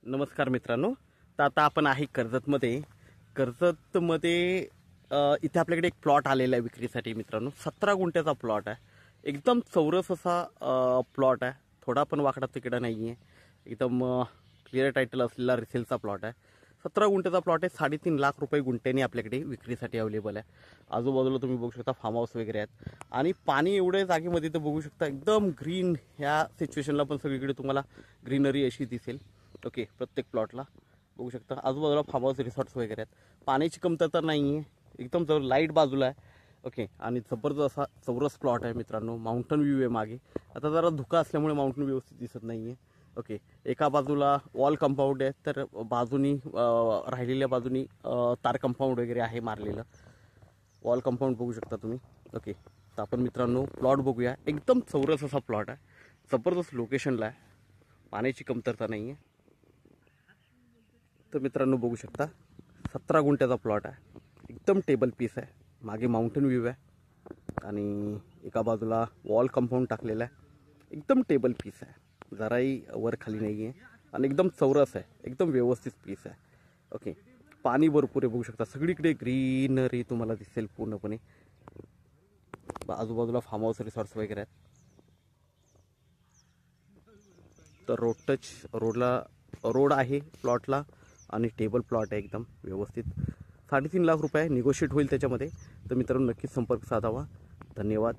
नमस्कार मित्रांनो. तर आता आपण आहे कर्जतमध्ये. इथे आपल्याकडे एक प्लॉट आलेला आहे विक्रीसाठी मित्रांनो. 17 गुंठ्याचा प्लॉट आहे. एकदम चौरस असा प्लॉट आहे. थोडा पण वाकडा तिकडा नाही आहे. एकदम क्लिअर टायटल असलेला रिसेलचा प्लॉट आहे. 17 गुंठ्याचा प्लॉट आहे. 3.5 लाख रुपये गुंठ्याने आपल्याकडे विक्रीसाठी अवेलेबल आहे. आजूबाजूला तुम्ही बघू शकता फार्म हाऊस वगैरे आहेत आणि पाणी एवढ्या जागेमध्ये तर बघू शकता एकदम ग्रीन. ह्या सिच्युएशनला पण सगळीकडे तुम्हाला ग्रीनरी अशी दिसेल. ओके, प्रत्येक प्लॉटला बघू शकता आजूबाजूला फार्म हाऊस रिसॉर्ट्स वगैरे आहेत. पाण्याची कमतरता नाही आहे. एकदम जवळ लाईट बाजूला आहे. ओके, आणि जबरदस्त असा चौरस प्लॉट आहे मित्रांनो. माउंटन व्ह्यू आहे मागे. आता जरा धुका असल्यामुळे माउंटन व्यवस्थित दिसत नाही आहे. ओके, एका बाजूला वॉल कंपाऊंड आहे तर बाजूनी राहिलेल्या बाजूनी तार कंपाऊंड वगैरे आहे मारलेलं. वॉल कंपाऊंड बघू शकता तुम्ही. ओके, तर आपण मित्रांनो प्लॉट बघूया. एकदम चौरस असा प्लॉट आहे. जबरदस्त लोकेशनला आहे. पाण्याची कमतरता नाही आहे. तर मित्रांनो बघू शकता 17 गुंठ्याचा प्लॉट आहे. एकदम टेबल पीस आहे. मागे माउंटन व्ह्यू आहे आणि एका बाजूला वॉल कंपाऊंड टाकलेला आहे. एकदम टेबल पीस आहे. जराही वर खाली नाही आहे आणि एकदम चौरस आहे. एकदम व्यवस्थित पीस आहे. ओके, पाणी भरपूर आहे. बघू शकता सगळीकडे ग्रीनरी तुम्हाला दिसेल पूर्णपणे. आजूबाजूला फार्म हाऊस रिसॉर्ट्स वगैरे आहेत. तर रोड आहे प्लॉटला आणि टेबल प्लॉट आहे एकदम व्यवस्थित. 3.5 लाख रुपये निगोशिएट होईल त्याच्यामध्ये. तर मित्रांनो नक्कीच संपर्क साधावा. धन्यवाद.